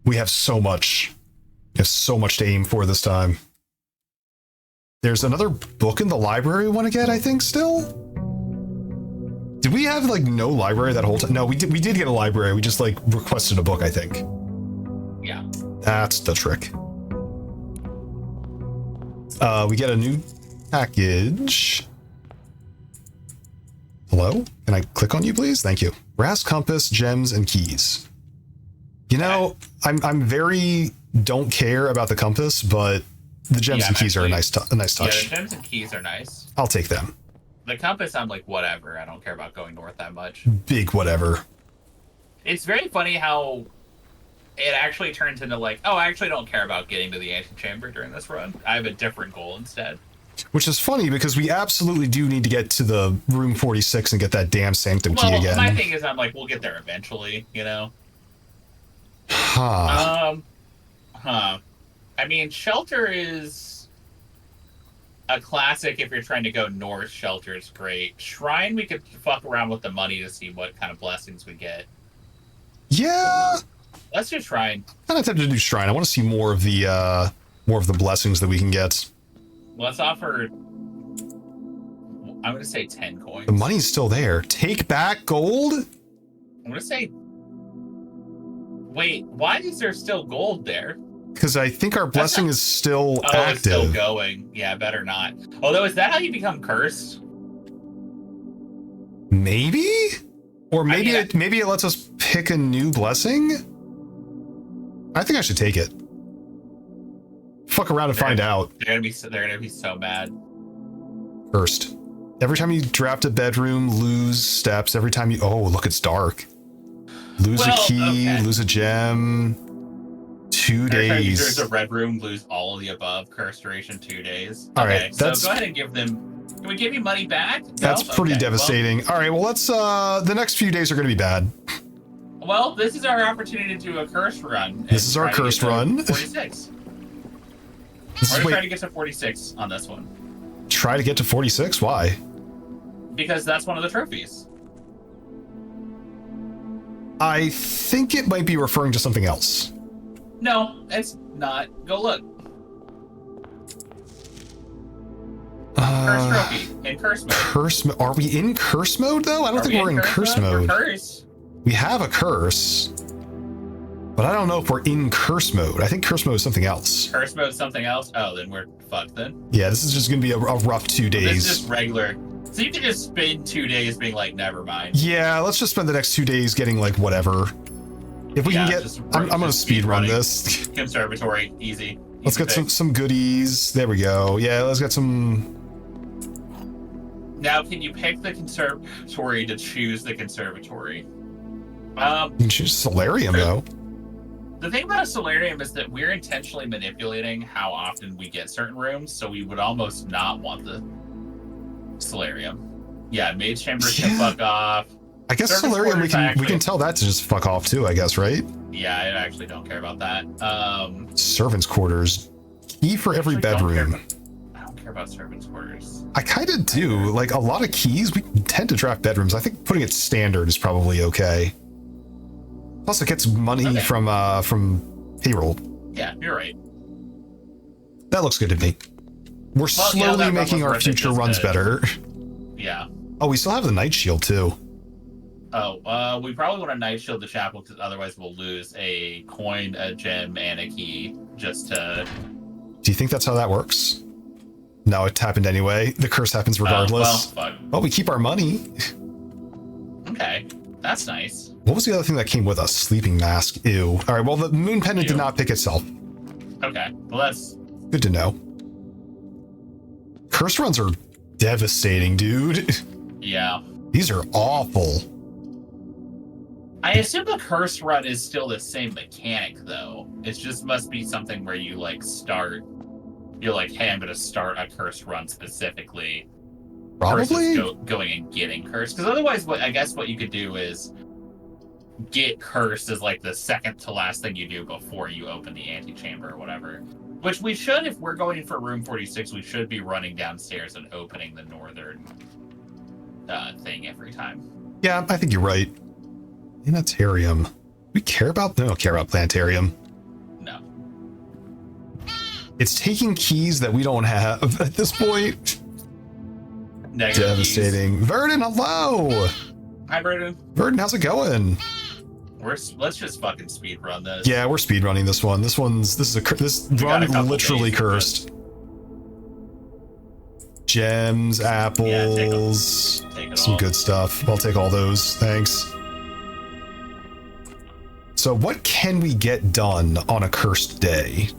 We have so much. We have so much to aim for this time. There's another book in the library we want to get, I think, still? Did we have, like, no library that whole time? No, we did get a library. We just, like, requested a book, I think. Yeah. That's the trick. We get a new package. Hello? Can I click on you, please? Thank you. Brass compass, gems, and keys. You know, I'm very don't care about the compass, but the gems and keys are a nice touch. Yeah, the gems and keys are nice. I'll take them. The compass, I'm like, whatever. I don't care about going north that much. Big whatever. It's very funny how it actually turns into like, oh, I actually don't care about getting to the antechamber during this run. I have a different goal instead. Which is funny because we absolutely do need to get to the room 46 and get that damn sanctum key again. My thing is, I'm like, we'll get there eventually, you know? Huh. I mean, shelter is a classic if you're trying to go north. Shelter is great. Shrine, we could fuck around with the money to see what kind of blessings we get. Yeah. Let's do Shrine. I'm not tempted to do Shrine. I want to see more of the blessings that we can get. Let's offer, I'm going to say 10 coins. The money's still there. Take back gold? I'm going to say, wait, why is there still gold there? Because I think our blessing is still active. It's still going. Yeah, better not. Although, is that how you become cursed? Maybe? Or maybe maybe it lets us pick a new blessing? I think I should take it. Fuck around and find out. They're gonna be so mad. Cursed. Every time you draft a bedroom, lose steps. Every time you... Oh, look, it's dark. Lose a key, lose a gem. 2 days. Every time you there's a red room, lose all of the above. Curse duration 2 days. All right, so go ahead and give them... Can we give you money back? No? That's pretty devastating. Well, all right, well, let's... the next few days are going to be bad. Well, this is our opportunity to do a curse run. This is our curse run. 46. We're going to try to get to 46 on this one. Try to get to 46? Why? Because that's one of the trophies. I think it might be referring to something else. No, it's not. Go look. Curse trophy in curse mode. Are we in curse mode though? I don't think we're in curse mode. We have a curse, but I don't know if we're in curse mode. I think curse mode is something else. Curse mode is something else? Oh, then we're fucked then. Yeah, this is just going to be a rough 2 days. This is just regular. So you can just spend 2 days being like, never mind. Yeah, let's just spend the next 2 days getting like whatever. If we can get, I'm going to speed run this. Conservatory, easy. Let's get some goodies. There we go. Yeah, let's get some. Now, can you pick the conservatory to choose the conservatory? You can choose Solarium though. The thing about a Solarium is that we're intentionally manipulating how often we get certain rooms, so we would almost not want the Solarium. Yeah, Mage Chamber can fuck off. I guess Solarium we can tell that to just fuck off too, I guess, right? Yeah, I actually don't care about that. Servants' quarters. Key for every bedroom. I don't care about servants' quarters. I kind of do. Like a lot of keys, we tend to draft bedrooms. I think putting it standard is probably okay. Plus it gets money from payroll. Yeah, you're right. That looks good to me. We're slowly making our future runs better. Yeah. Oh, we still have the Night Shield too. Oh, we probably want to Night Shield the chapel because otherwise we'll lose a coin, a gem, and a key just to... Do you think that's how that works? No, it happened anyway. The curse happens regardless. Well, we keep our money. Okay, that's nice. What was the other thing that came with us? Sleeping mask. Ew. All right, well, the moon pendant did not pick itself. Okay, well, that's... Good to know. Curse runs are devastating, dude. Yeah. These are awful. I assume the curse run is still the same mechanic, though. It just must be something where you, like, start... You're like, hey, I'm going to start a curse run specifically. Probably? Going and getting cursed. Because otherwise, I guess what you could do is get cursed as, like, the second to last thing you do before you open the antechamber or whatever. Which we should, if we're going for room 46, we should be running downstairs and opening the northern thing every time. Yeah, I think you're right. Planetarium. We care about... No, care about planetarium. It's taking keys that we don't have at this point. Negative Devastating. keys. Verdon, hello. Hi, Brandon. Verdon, how's it going? Let's just fucking speed run this. Yeah, we're speed running this one. This run literally cursed. Gems, apples, some all. good stuff. I'll take all those. Thanks. So what can we get done on a cursed day?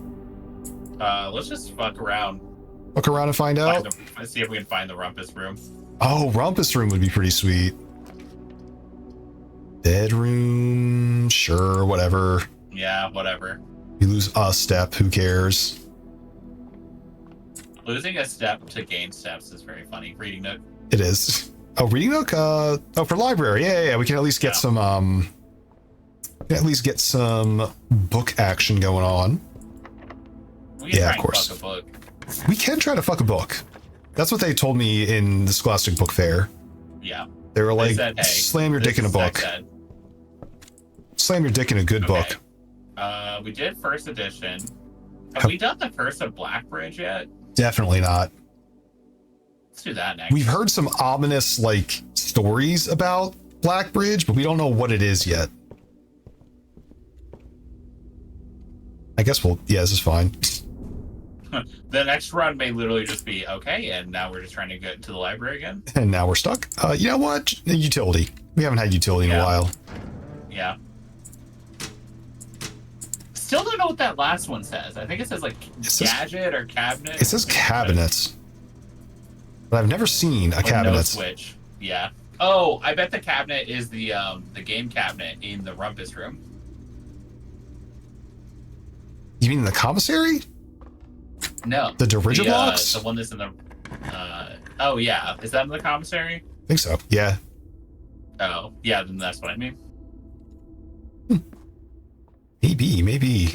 Let's just fuck around. Look around and find out. Let's see if we can find the rumpus room. Oh, rumpus room would be pretty sweet. Bedroom, sure, whatever. Yeah, whatever. We lose a step, who cares? Losing a step to gain steps is very funny. Reading nook. It is. Oh, reading nook? Oh, for library. Yeah. We can at least get some, book action going on. We can Yeah, try of course. And fuck a book. We can try to fuck a book. That's what they told me in the Scholastic Book Fair. Yeah. They were like, said, hey, slam your dick in a book. Slam your dick in a good book. We did first edition. Have we done the Curse of Blackbridge yet? Definitely not. Let's do that next. We've heard some ominous, stories about Blackbridge, but we don't know what it is yet. I guess this is fine. The next run may literally just be, okay, and now we're just trying to get to the library again. And now we're stuck. You know what? Utility. We haven't had utility in a while. Yeah. Still don't know what that last one says. I think it says gadget or cabinet. It says cabinet. But I've never seen a cabinet. No switch. Yeah. Oh, I bet the cabinet is the game cabinet in the rumpus room. You mean the commissary? No. The dirigiblocks? The one that's in the... oh, yeah. Is that in the commissary? I think so, yeah. Oh, yeah, then that's what I mean. Maybe.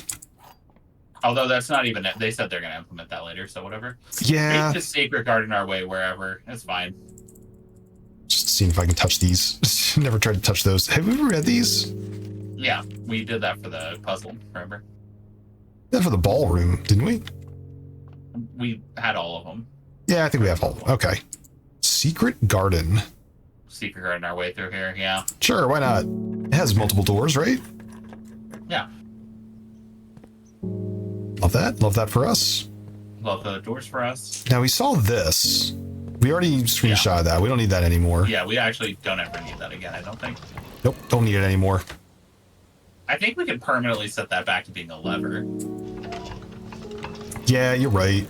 Although that's not even... They said they're going to implement that later, so whatever. Yeah. Take the secret garden our way wherever. It's fine. Just seeing if I can touch these. Never tried to touch those. Have we ever read these? Yeah, we did that for the puzzle, remember? Yeah, for the ballroom, didn't we? We had all of them. Yeah, I think we have all. Okay. Secret garden. Secret garden our way through here, yeah. Sure, why not? It has multiple doors, right? Yeah. Love that. Love that for us. Love the doors for us. Now, we saw this. We already screenshot that. We don't need that anymore. Yeah, we actually don't ever need that again, I don't think. Nope, don't need it anymore. I think we can permanently set that back to being a lever. Yeah, you're right.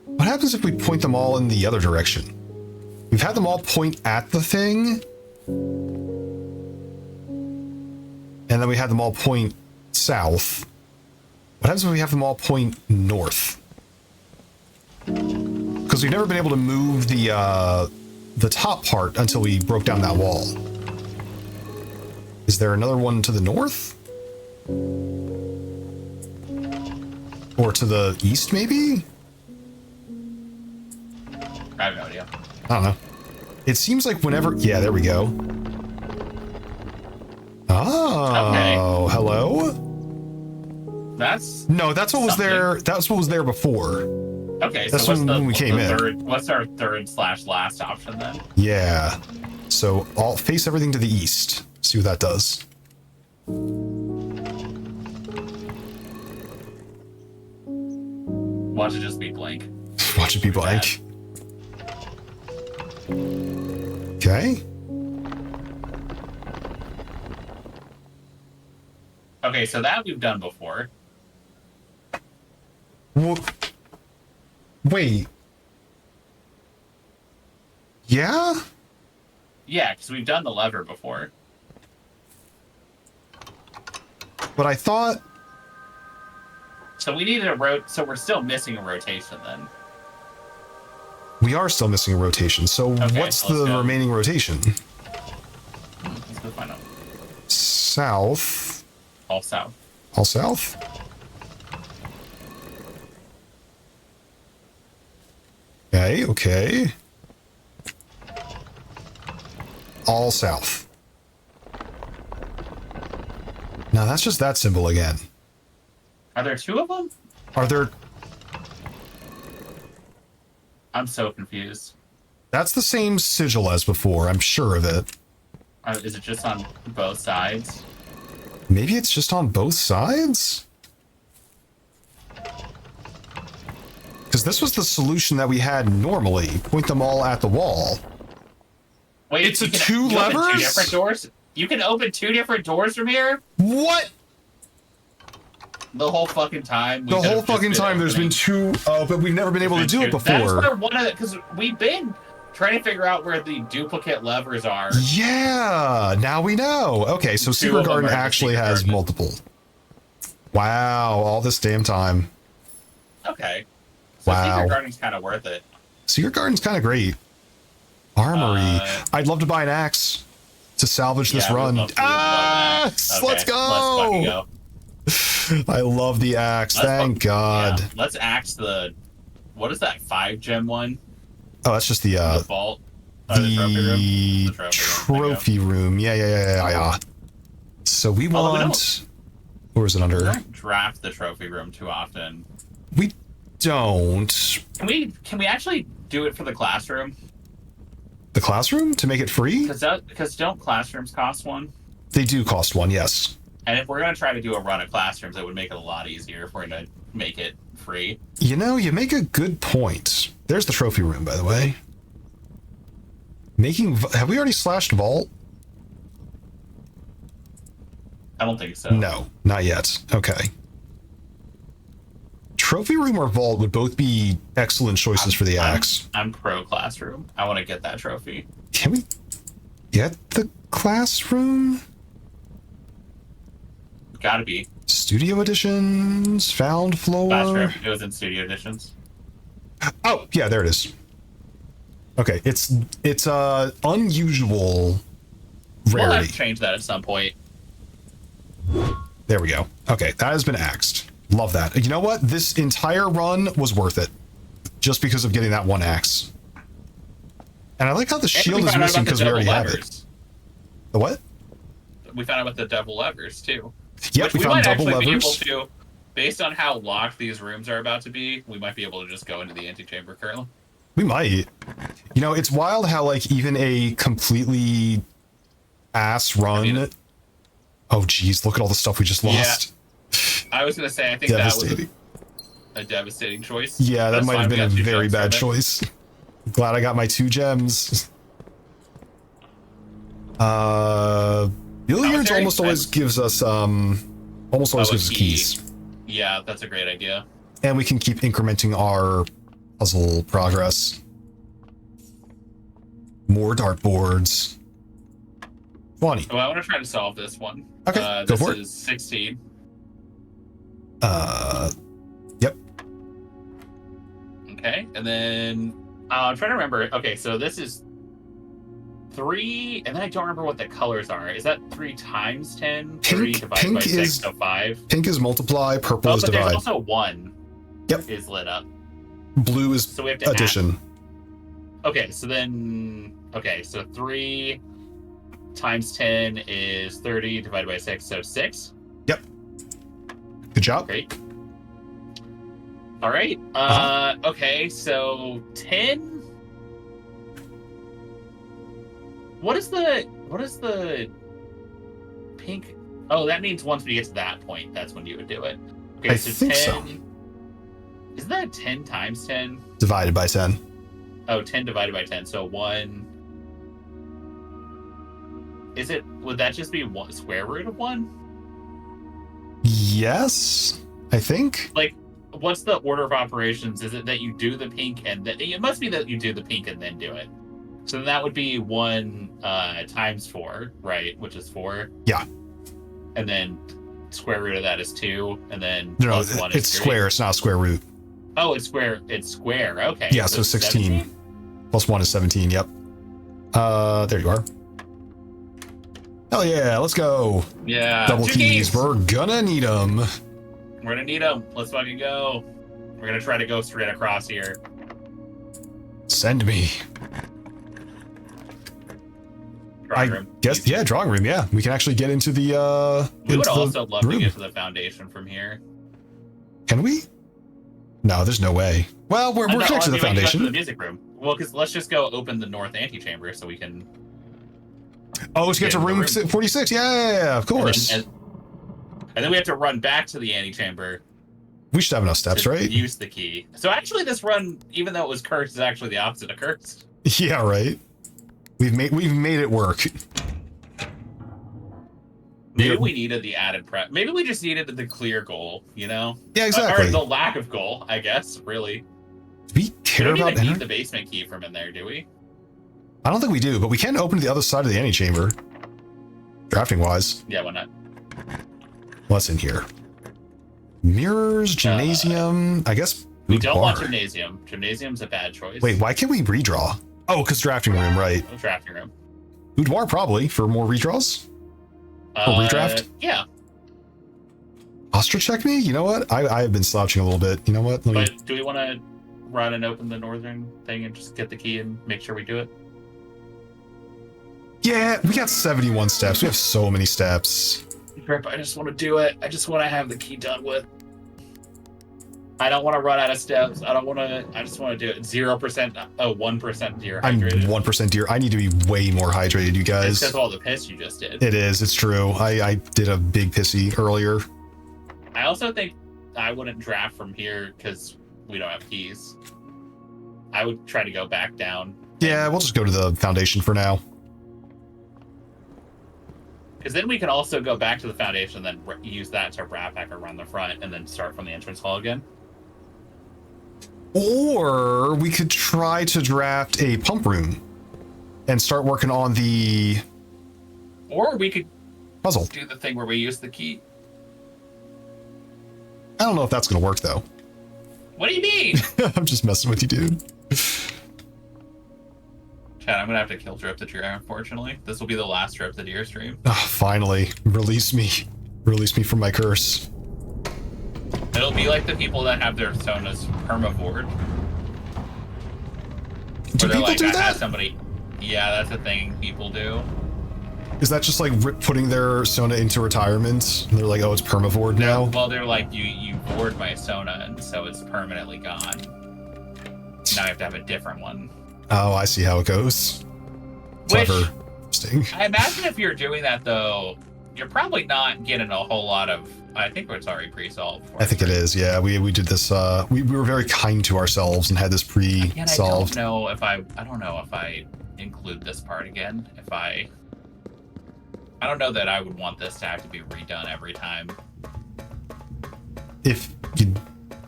What happens if we point them all in the other direction? We've had them all point at the thing. And then we had them all point south. What happens if we have them all point north? Because we've never been able to move the top part until we broke down that wall. Is there another one to the north? Or to the east, maybe? I have no idea. I don't know. It seems like whenever... Yeah, there we go. Oh, okay. Hello? That's... No, that's what was there. That's what was there before. Okay, that's so when we came in. What's our third/last option then? Yeah. So I'll face everything to the east. See what that does. Watch it just be blank. Watch it be blank. Okay. Okay, so that we've done before. Well, wait. Yeah? Yeah, because we've done the lever before. But I thought... So we needed a so we're still missing a rotation then. We are still missing a rotation. So okay, what's the remaining rotation? Let's go find out. South. All south. All south? Okay. All south. Now that's just that symbol again. Are there two of them? Are there I'm so confused. That's the same sigil as before. I'm sure of it. Is it just on both sides? Maybe it's just on both sides? Because this was the solution that we had normally. Point them all at the wall. Wait, it's you two open levers? 2 different doors? You can open 2 different doors from here? What? The whole fucking time. The whole fucking time there's been 2... Oh, but we've never been able to do it before. That's where one of the... Because we've been trying to figure out where the duplicate levers are. Yeah, now we know. Okay, so Secret Garden actually has multiple. Wow, all this damn time. Okay. So wow. Secret Garden's kind of worth it. Secret Garden's kind of great. Armory. I'd love to buy an axe to salvage this run. Axe! Okay, let's go! Let's fucking go. I love the axe. Thank God. Yeah. Let's axe the... What is that 5-gem one? Oh, that's just the vault. The trophy room. Yeah. So we want... Where is it under? We don't draft the trophy room too often. We don't. Can we actually do it for the classroom? The classroom? To make it free? Because don't classrooms cost 1? They do cost 1, yes. And if we're going to try to do a run of classrooms, it would make it a lot easier if we're going to make it free. You know, you make a good point. There's the trophy room, by the way. Have we already slashed vault? I don't think so. No, not yet. Okay. Trophy room or vault would both be excellent choices for the axe. I'm pro classroom. I want to get that trophy. Can we get the classroom? Gotta be. Studio editions, found floor. Classroom. It was in studio editions. Oh, yeah, there it is. Okay, it's unusual rarity. We'll have to change that at some point. There we go. Okay, that has been axed. Love that. You know what? This entire run was worth it. Just because of getting that one axe. And I like how the shield is missing because we already have it. The what? We found out about the double levers, too. Yep, we found double levers. Based on how locked these rooms are about to be, we might be able to just go into the antechamber currently. We might. You know, it's wild how, like, even a completely ass run... Oh, geez, look at all the stuff we just lost. Yeah. I was going to say, I think that was a devastating choice. Yeah, that might have been a very bad choice. Glad I got my 2 gems. Billiards almost always gives us keys. Yeah, that's a great idea. And we can keep incrementing our puzzle progress. More dartboards. 20. Oh, I want to try to solve this one. Okay, go for it. This is 16. Yep. Okay, and then I'm trying to remember. Okay, so this is 3, and then I don't remember what the colors are. Is that 3 times 10? 3 divided by 6, so 5? Pink is multiply, purple is divide. There's also 1 is lit up. Blue is so we have to addition. Okay, so then... Okay, so 3 times 10 is 30 divided by 6, so 6? Yep. Good job. Great. All right. Okay, so 10... What is the pink? Oh, that means once we get to that point, that's when you would do it. Okay, I so think 10. so. Isn't that 10 times 10? Divided by 10. Oh, 10 divided by 10. So 1. Would that just be one square root of 1? Yes, I think. Like, what's the order of operations? Is it that you do the pink and then it must be that you do the pink and then do it? So then that would be 1 times 4, right? Which is 4. Yeah. And then square root of that is 2, and then no, plus 1 is it's 3. square. It's not square root. Oh, it's square. It's square. Okay. Yeah, so 16 17? Plus 1 is 17. Yep. There you are. Hell yeah, let's go. Yeah. Double keys. We're gonna need them. We're gonna need them. Let's fucking go. We're gonna try to go straight across here. Send me. Drawing room. Guess, yeah, drawing room, yeah. We can actually get into the we would also love to get to the foundation from here. Can we? No, there's no way. Well, we're connected to the foundation. The music room. Well, because let's just go open the north antechamber so we can. Oh, to get to room 46. Yeah, of course. And then we have to run back to the antechamber. We should have enough steps, right? Use the key. So actually, this run, even though it was cursed, is actually the opposite of cursed. Yeah, right. We've made it work. Maybe we needed the added prep. Maybe we just needed the clear goal, you know? Yeah, exactly. Or the lack of goal, I guess, really. Do we care about we don't even need the basement key from in there, do we? I don't think we do, but we can open to the other side of the antechamber. Drafting-wise. Yeah, why not? What's in here? Mirrors, gymnasium, I guess. We don't want gymnasium. Gymnasium's a bad choice. Wait, why can't we redraw? Oh, because drafting room, right. Drafting room. Boudoir, probably, for more redraws? Or redraft? Yeah. Ostrich check me? You know what? I've been slouching a little bit. You know what? But do we want to run and open the northern thing and just get the key and make sure we do it? Yeah, we got 71 steps. We have so many steps. I just want to do it. I just want to have the key done with. I don't want to run out of steps. I just want to do it. 0%, 1% deer hydrated. I'm 1% deer. I need to be way more hydrated, you guys. It's because of all the piss you just did. It is. It's true. I did a big pissy earlier. I also think I wouldn't draft from here because we don't have keys. I would try to go back down. Yeah, we'll just go to the foundation for now. Because then we can also go back to the foundation and then use that to wrap back around the front and then start from the entrance hall again. Or we could try to draft a pump room and start working on the... Or we could puzzle. Do the thing where we use the key. I don't know if that's going to work, though. What do you mean? I'm just messing with you, dude. Chad, I'm going to have to kill DripTheDeer, unfortunately. This will be the last DripTheDeer stream. Oh, finally. Release me. Release me from my curse. It'll be like the people that have their sonas permabored. Do people like, do that? Yeah, that's a thing people do. Is that just like putting their Sona into retirement? And they're like, oh, it's permavored now? Well, they're like, you bored my Sona, and so it's permanently gone. Now you have to have a different one. Oh, I see how it goes. Clever. Interesting. I imagine if you're doing that, though, you're probably not getting a whole lot of... I think it's already pre-solved. I think it is, yeah. We did this, we were very kind to ourselves and had this pre-solved. I don't know if I include this part again. I don't know that I would want this to have to be redone every time. If you...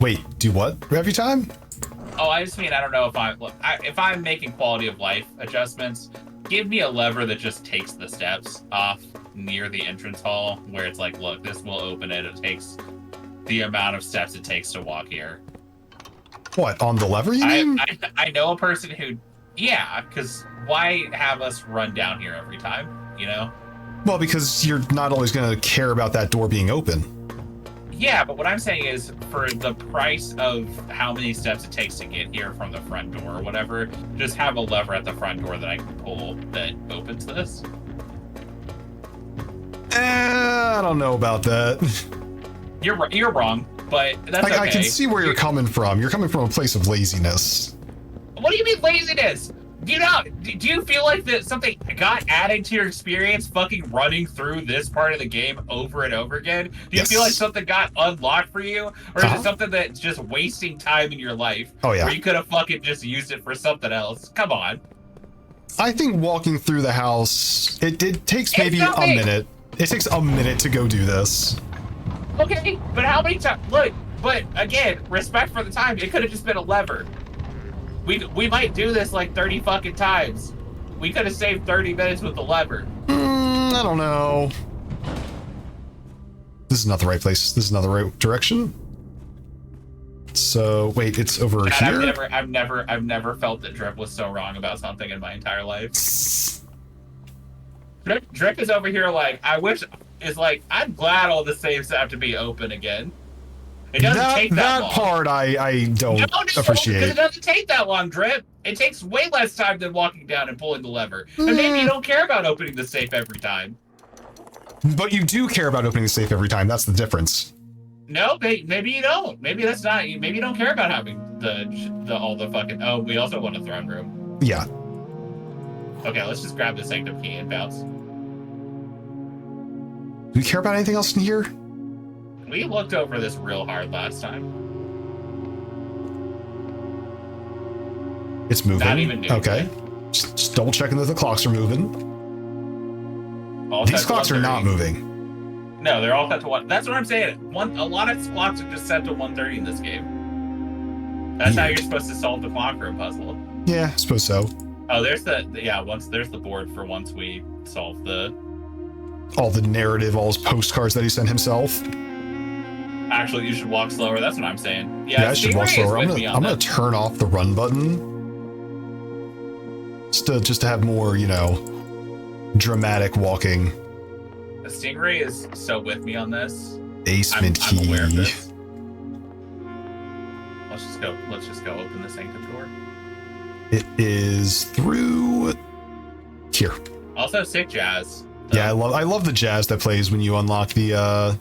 Wait, do what every time? Oh, I just mean, I don't know if I'm making quality of life adjustments, give me a lever that just takes the steps off near the entrance hall where it's like, look, this will open it. It takes the amount of steps it takes to walk here. What, on the lever, you mean? I know a person who, yeah, because why have us run down here every time, you know? Well, because you're not always going to care about that door being open. Yeah, but what I'm saying is for the price of how many steps it takes to get here from the front door or whatever, just have a lever at the front door that I can pull that opens this. I don't know about that. You're wrong, but that's okay. I can see where you're coming from. You're coming from a place of laziness. What do you mean laziness? Do you feel like that something got added to your experience fucking running through this part of the game over and over again? Do you feel like something got unlocked for you? Or is it something that's just wasting time in your life? Oh, yeah. Where you could have fucking just used it for something else? Come on. I think walking through the house, it takes maybe a minute. It takes a minute to go do this. Okay, but how many times? Look, but again, respect for the time. It could have just been a lever. We might do this like 30 fucking times. We could have saved 30 minutes with the lever. I don't know. This is not the right place. This is not the right direction. So wait, it's over here. I've never felt that Drip was so wrong about something in my entire life. Drip is over here like, I'm glad all the saves have to be open again. It doesn't take that long. That part I don't appreciate. Because it doesn't take that long, Drip. It takes way less time than walking down and pulling the lever. And maybe you don't care about opening the safe every time. But you do care about opening the safe every time. That's the difference. No, maybe you don't. Maybe that's not. Maybe you don't care about having the all the fucking. Oh, we also want a throne room. Yeah. Okay, let's just grab the sanctum key and bounce. Do we care about anything else in here? We looked over this real hard last time. It's moving. Not even moving. Okay. Just double checking that the clocks are moving. These clocks are not moving. No, they're all set to 1. That's what I'm saying. A lot of clocks are just set to 1:30 in this game. That's how you're supposed to solve the clock room puzzle. Yeah, I suppose so. Oh, there's there's the board for once we solve all the narrative, all his postcards that he sent himself. Actually, you should walk slower. That's what I'm saying. Yeah, I should walk slower. I'm gonna turn off the run button. Just to have more, dramatic walking. The Stingray is so with me on this. Basement key. I'm aware of this. Let's just go open the sanctum door. It is through here. Also, sick jazz. Yeah, I love the jazz that plays when you unlock the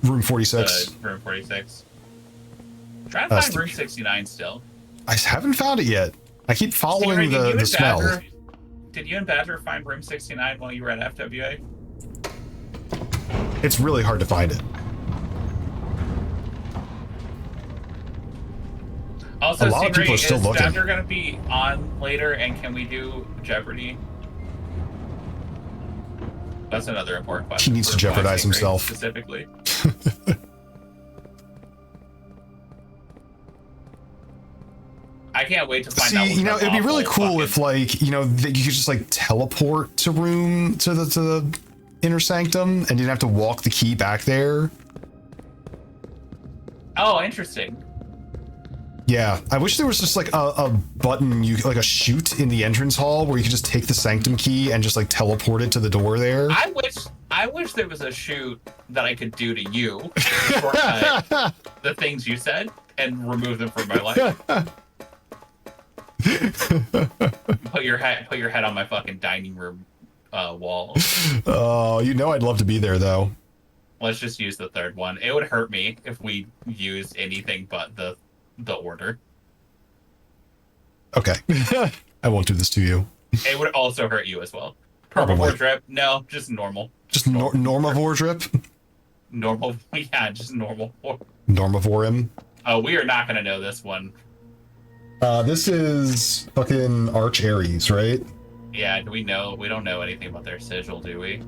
room 46. Room 46. Try to find room 69 still. I haven't found it yet. I keep following the smell. Did you and Badger find room 69 while you were at FWA? It's really hard to find it. Also, a lot of people are still looking. Is Badger going to be on later, and can we do Jeopardy? That's another important question. He needs to jeopardize himself. Specifically. I can't wait to find out. It'd be really cool if, you could just teleport to the inner sanctum, and you didn't have to walk the key back there. Oh, interesting. Yeah, I wish there was just a button, a chute in the entrance hall where you could just take the sanctum key and just teleport it to the door there. I wish there was a chute that I could do to you, shortcut the things you said, and remove them from my life. Put your head on my fucking dining room wall. Oh, I'd love to be there though. Let's just use the third one. It would hurt me if we used anything but the order. Okay. I won't do this to you. It would also hurt you as well. Herbivore drip? No, just normal. Just normivore drip? Normal, yeah, just normal. Normivore him? Oh, we are not going to know this one. This is fucking Arch Aries, right? Yeah, we don't know anything about their sigil, do we?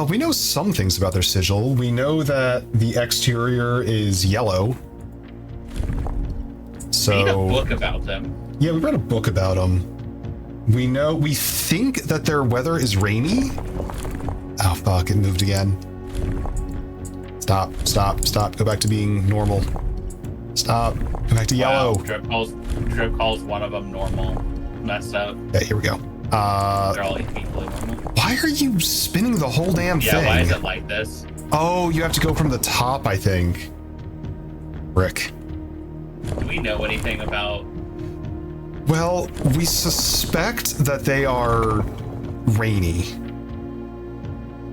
We know some things about their sigil. We know that the exterior is yellow. So, we read a book about them. Yeah, we read a book about them. We think that their weather is rainy. Oh, fuck, it moved again. Stop. Go back to being normal. Stop. Go back to yellow. Drip calls one of them normal. Messed up. Yeah, here we go. They're all equally normal. Why are you spinning the whole damn thing? Yeah, why is it like this? Oh, you have to go from the top, I think. Rick. Do we know anything about... Well, we suspect that they are rainy.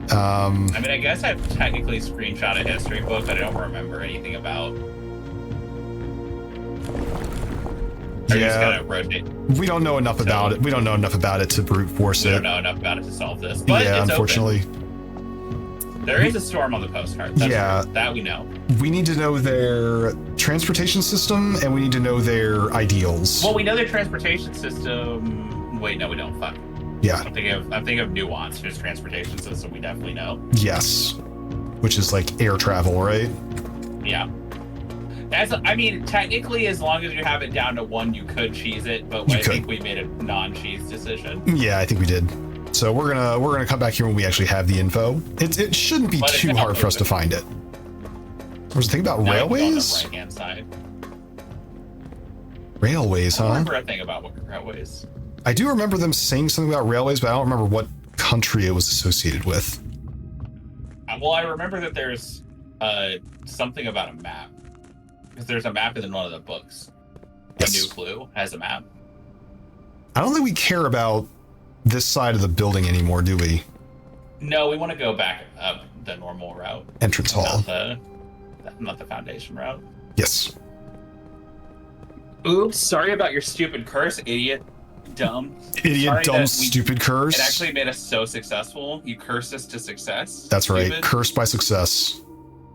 I mean, I guess I've technically screenshot a history book, but I don't remember anything about... Are you just gonna rotate? We don't know enough about it. We don't know enough about it to brute force it. We don't know enough about it to solve this. But yeah, it's unfortunately. Open. There is a storm on the postcard. That's true. That we know. We need to know their transportation system, and we need to know their ideals. Well, we know their transportation system. Wait, no, we don't. Fuck. Yeah. I'm thinking of nuance. His transportation system, we definitely know. Yes. Which is like air travel, right? Yeah. I mean, technically, as long as you have it down to 1, you could cheese it, but I think we made a non-cheese decision. Yeah, I think we did. So we're gonna come back here when we actually have the info. It shouldn't be too hard for us to find it. Was the thing about railways? On the right-hand side. Railways, huh? I remember a thing about railways. I do remember them saying something about railways, but I don't remember what country it was associated with. Well, I remember that there's something about a map. Because there's a map in one of the books. Yes. A New Clue has a map. I don't think we care about this side of the building anymore, do we? No, we want to go back up the normal route. Entrance hall. The not the foundation route. Yes. Oops, sorry about your stupid curse, idiot. Dumb. Idiot, Sorry dumb, that stupid curse. It actually made us so successful. You cursed us to success. That's right. Stupid. Cursed by success.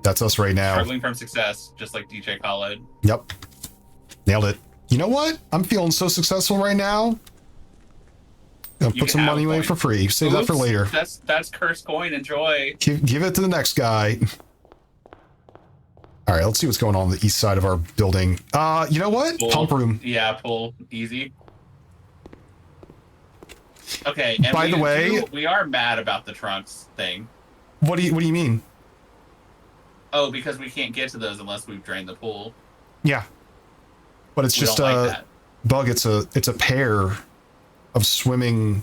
That's us right now. Struggling from success, just like DJ Khaled. Yep. Nailed it. You know what? I'm feeling so successful right now. Gonna put some money away for free. Save that for later. That's cursed coin. Enjoy. Give it to the next guy. All right, let's see what's going on the east side of our building. You know what? Pull. Pump room. Yeah, pull. Easy. Okay, and By the way, we are mad about the trunks thing. What do you mean? Oh, because we can't get to those unless we've drained the pool. Yeah. But it's just a bug. It's a pair of swimming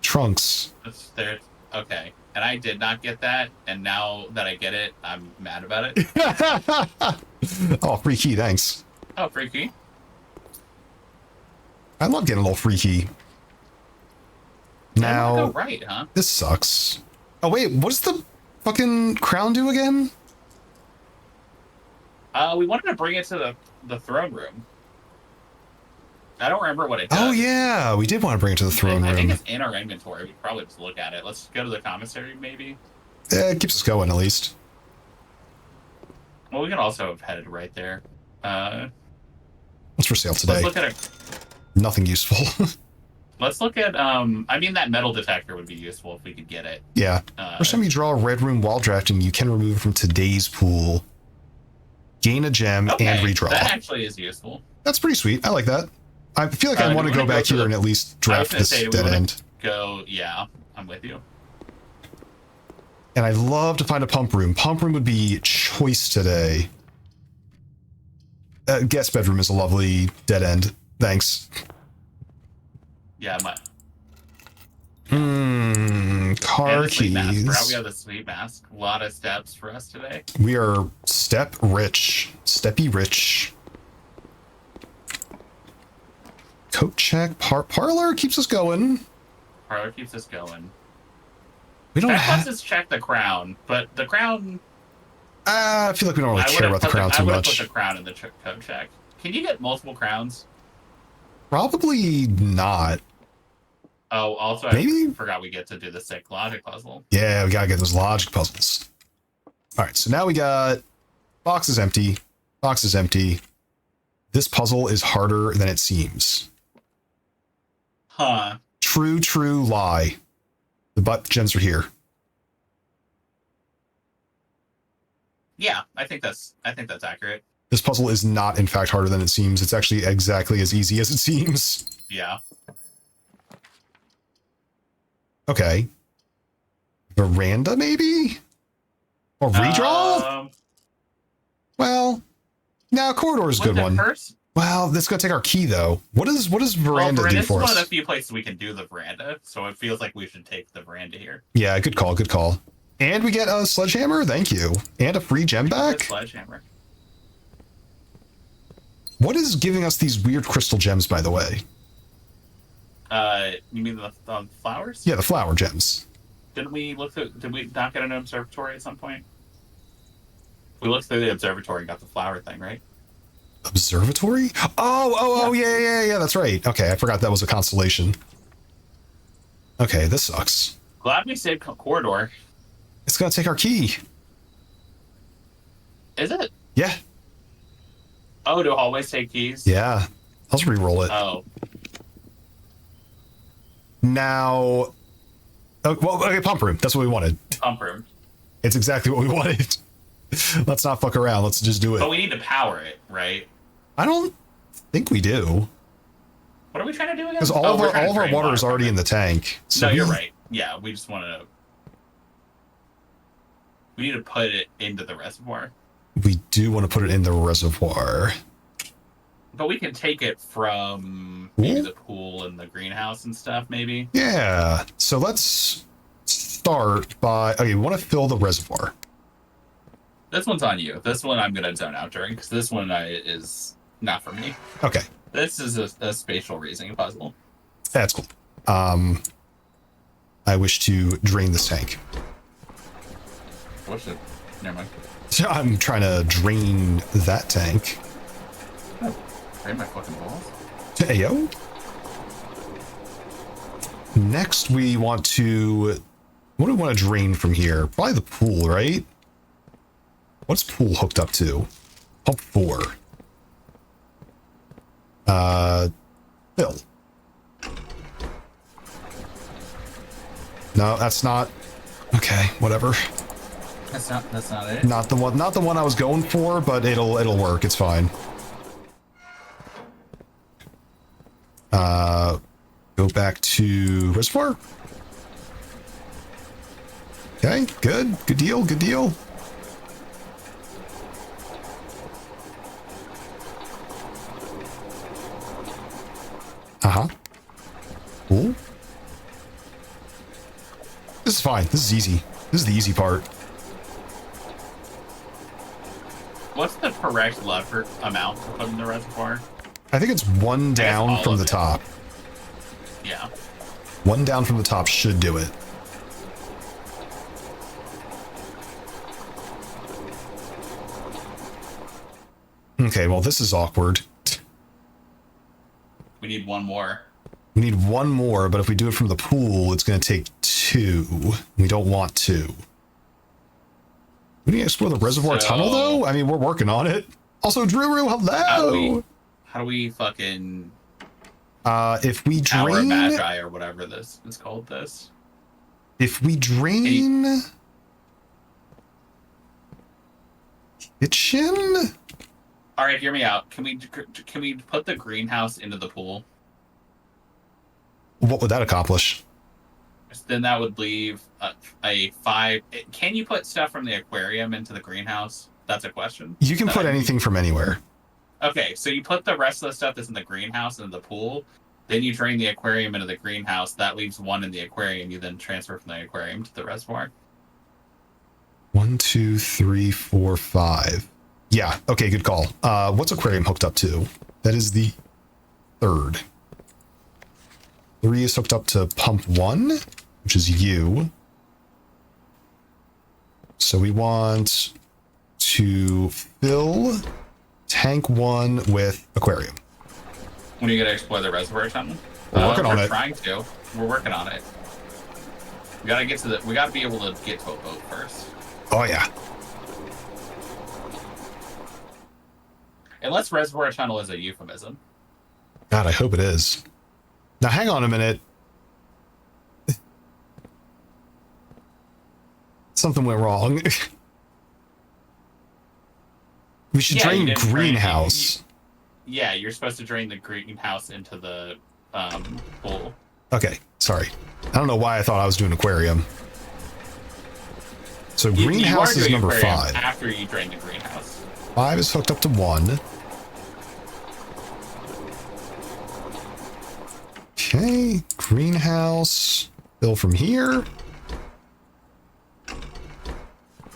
trunks. There. Okay, and I did not get that, and now that I get it, I'm mad about it. Oh, free key, thanks. Oh, free key. I love getting a little free key. Now, go right, huh? This sucks. Oh wait, what does the fucking crown do again? We wanted to bring it to the throne room. I don't remember what it does. Oh yeah, we did want to bring it to the throne room. I think it's in our inventory. We could probably just look at it. Let's go to the commissary, maybe. It keeps us going at least. Well, we can also have headed right there. What's for sale today? Let's look at Nothing useful. Let's look at, I mean, that metal detector would be useful if we could get it. Yeah. First time you draw a red room while drafting, you can remove it from today's pool. Gain a gem and redraw. That actually is useful. That's pretty sweet. I like that. I feel like I want to go back here and at least draft this dead end. Yeah, I'm with you. And I'd love to find a pump room. Pump room would be choice today. Guest bedroom is a lovely dead end. Thanks. Yeah, car keys. Mask, we have the sweet mask. A lot of steps for us today. We are step rich. Steppy rich. Coat check. Parlor keeps us going. Parlor keeps us going. We don't have to check the crown, but the crown. I feel like we don't really care about the crown too much. I would put the crown in the coat check. Can you get multiple crowns? Probably not. Oh, also, maybe? I forgot we get to do the sick logic puzzle. Yeah, we gotta get those logic puzzles. All right, so now we got box is empty. Box is empty. This puzzle is harder than it seems. Huh. True lie. The gems are here. Yeah, I think that's accurate. This puzzle is not, in fact, harder than it seems. It's actually exactly as easy as it seems. Yeah. Okay. Veranda, maybe? Or redraw? Well, now corridor is a good one. First? Well, that's gonna take our key though. What does veranda do for us? It's one of the few places we can do the veranda, so it feels like we should take the veranda here. Yeah, good call, good call. And we get a sledgehammer, thank you. And a free gem back. Sledgehammer. What is giving us these weird crystal gems, by the way? You mean the flowers? Yeah, the flower gems. Did we not get an observatory at some point? We looked through the observatory and got the flower thing, right? Observatory? Oh, yeah, that's right. Okay, I forgot that was a constellation. Okay, this sucks. Glad we saved corridor. It's gonna take our key. Is it? Yeah. Oh, do hallways take keys? Yeah. Let's re-roll it. Oh. Now... okay, pump room. That's what we wanted. Pump room. It's exactly what we wanted. Let's not fuck around. Let's just do it. But we need to power it, right? I don't think we do. What are we trying to do again? Because all of our water is already in the tank. So no, you're right. Yeah, we just want to... We need to put it into the reservoir. We do want to put it in the reservoir. But we can take it from maybe the pool and the greenhouse and stuff, maybe. Yeah. So let's start by... Okay, we want to fill the reservoir. This one's on you. This one I'm going to zone out during, because this one is not for me. Okay. This is a spatial reasoning puzzle. That's cool. I wish to drain this tank. What's it? Never mind. I'm trying to drain that tank. Oh, drain my fucking balls. Ayo. Next, we want to... What do we want to drain from here? Probably the pool, right? What's pool hooked up to? Pump 4. Fill. No, that's not... Okay, whatever. That's not it. Not the one I was going for, but it'll work. It's fine. Go back to reservoir. Okay, good deal. Cool. This is fine. This is easy. This is the easy part. What's the correct lever amount to put in the reservoir? I think it's one down from the top. Yeah. One down from the top should do it. Okay, well, this is awkward. We need one more. We need one more, but if we do it from the pool, it's going to take 2. We don't want 2. We need to explore the reservoir tunnel, though? I mean, we're working on it. Also, Drew, hello! How do we fucking... if we Tower drain... Magi or whatever this is called this. If we drain... Kitchen? All right, hear me out. Can we put the greenhouse into the pool? What would that accomplish? Then that would leave a 5. Can you put stuff from the aquarium into the greenhouse? That's a question. You can put anything from anywhere. Okay, so you put the rest of the stuff that's in the greenhouse into the pool. Then you drain the aquarium into the greenhouse. That leaves 1 in the aquarium. You then transfer from the aquarium to the reservoir. 1, 2, 3, 4, 5. Yeah, okay, good call. What's aquarium hooked up to? That is the 3rd. 3 is hooked up to pump 1, which is you. So we want to fill tank 1 with aquarium. When are you gonna explore the reservoir tunnel? We're working on it. We're trying to. We're working on it. We gotta get to the. We gotta be able to get to a boat first. Oh yeah. Unless reservoir tunnel is a euphemism. God, I hope it is. Now hang on a minute. Something went wrong. We should drain greenhouse. Yeah, you're supposed to drain the greenhouse into the pool. Okay, sorry. I don't know why I thought I was doing aquarium. So greenhouse is number 5. After you drain the greenhouse. 5 is hooked up to 1. Okay, greenhouse. Fill from here.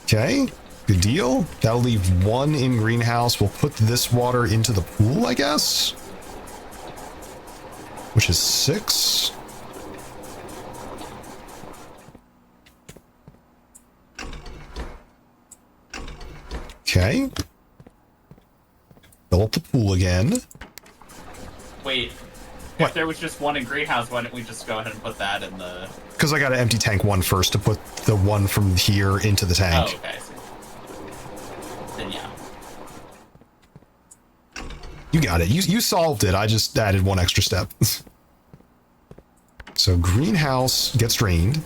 Okay, good deal. That'll leave 1 in greenhouse. We'll put this water into the pool, I guess. Which is 6. Okay. Fill up the pool again. Wait. What? If there was just 1 in greenhouse, why didn't we just go ahead and put that in the... Because I got to empty tank 1 first to put the 1 from here into the tank. Oh, okay. Then yeah. You got it. You solved it. I just added 1 extra step. So greenhouse gets drained.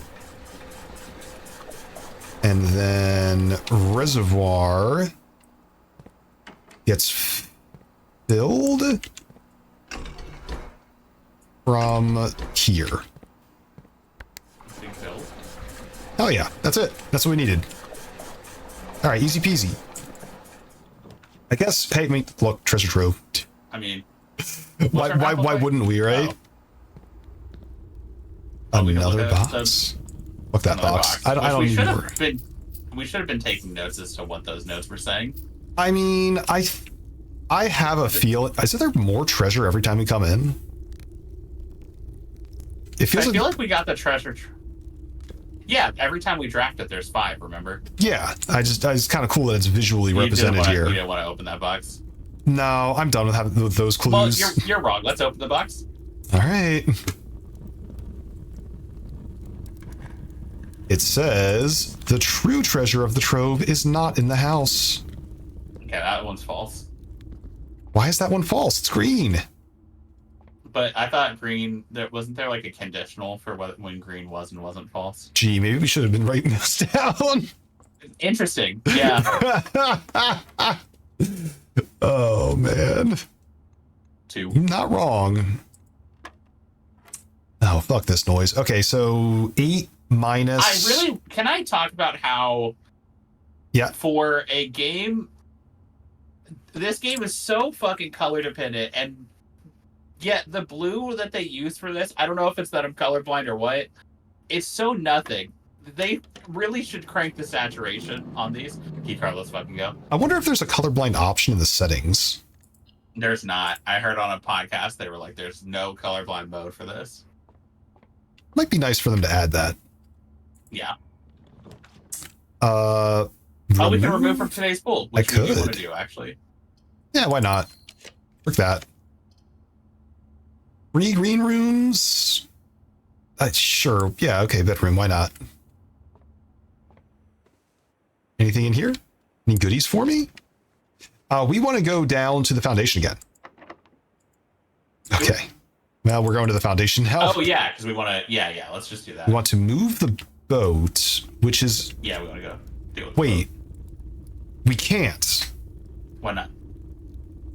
And then reservoir gets filled from here. Oh yeah, that's it. That's what we needed. All right, easy peasy. I guess. Hey, look, treasure trove. I mean, why wouldn't we, right? Oh. Another box. Look that box. I don't even. We should have been taking notes as to what those notes were saying. I mean, I have a feel. Is there more treasure every time we come in? It feels I feel like we got the treasure. Yeah, every time we draft it, there's 5. Remember? Yeah, it's kind of cool that it's visually You represented here. You didn't want to open that box. No, I'm done with those clues. Well, you're wrong. Let's open the box. All right. It says the true treasure of the trove is not in the house. Okay, that one's false. Why is that one false? It's green. But I thought green. Wasn't there like a conditional for when green was and wasn't false? Gee, maybe we should have been writing this down. Interesting. Yeah. Oh man. 2. Not wrong. Oh, fuck this noise. Okay, so 8 minus. Can I talk about how? Yeah. For a game, this game is so fucking color dependent, and yet the blue that they use for this, I don't know if it's that I'm colorblind or what. It's so nothing. They really should crank the saturation on these. Key card, let's fucking go. I wonder if there's a colorblind option in the settings. There's not. I heard on a podcast they were like, "There's no colorblind mode for this." Might be nice for them to add that. Yeah. We can remove from today's pool, which we want to do, actually. Yeah, why not? Work that. 3 green rooms? Sure. Yeah, okay, bedroom. Why not? Anything in here? Any goodies for me? We want to go down to the foundation again. Okay. Well, we're going to the foundation now. Oh, yeah, because we want to... Yeah, let's just do that. We want to move the boat, which is... Yeah, we want to go deal with Wait. We can't. Why not?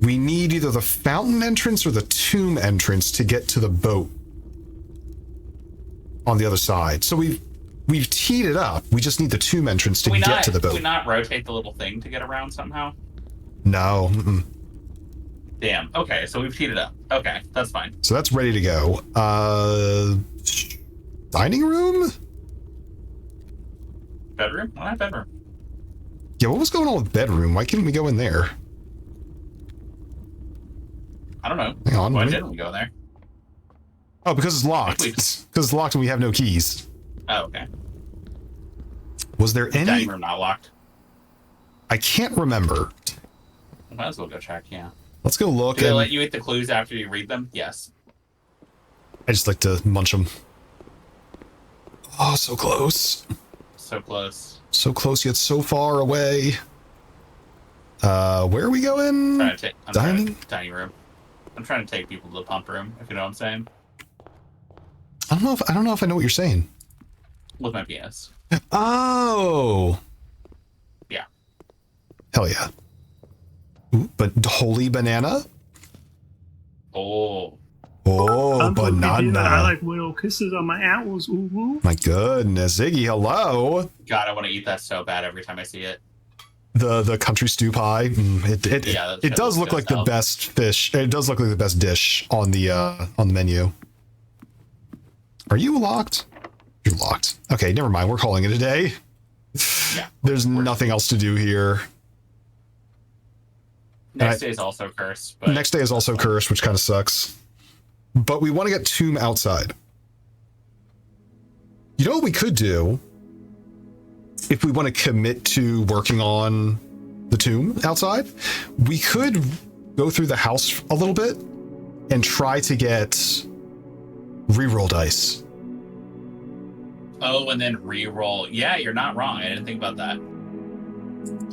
We need either the fountain entrance or the tomb entrance to get to the boat on the other side. So we've teed it up. We just need the tomb entrance to get to the boat. Can we not rotate the little thing to get around somehow? No. Mm-mm. Damn. Okay, so we've teed it up. Okay, that's fine. So that's ready to go. Dining room? Bedroom? I have bedroom. Yeah, what was going on with bedroom? Why couldn't we go in there? I don't know. Hang on. Why didn't we go in there? Oh, because it's locked. Because it's locked and we have no keys. Oh, okay. Was there any... Dining room not locked? I can't remember. Might as well go check, yeah. Let's go look. Do they let you eat the clues after you read them? Yes. I just like to munch them. Oh, so close. So close. So close yet so far away. Where are we going? Dining room. I'm trying to take people to the pump room, if you know what I'm saying. I don't know if I know what you're saying. With my penis. Oh. Yeah. Hell yeah. Ooh, but holy banana? Oh. Oh, banana. I like little kisses on my apples. Ooh, ooh. My goodness, Ziggy, hello. God, I want to eat that so bad every time I see it. The country stew pie. It does look like the best fish. It does look like the best dish on the menu. Are you locked? You're locked. Okay, never mind. We're calling it a day. Yeah. There's nothing else to do here. Next day is also cursed. But next day is also cursed, which kind of sucks. But we want to get tomb outside. You know what we could do? If we want to commit to working on the tomb outside, we could go through the house a little bit and try to get reroll dice. Oh, and then reroll. Yeah, you're not wrong. I didn't think about that.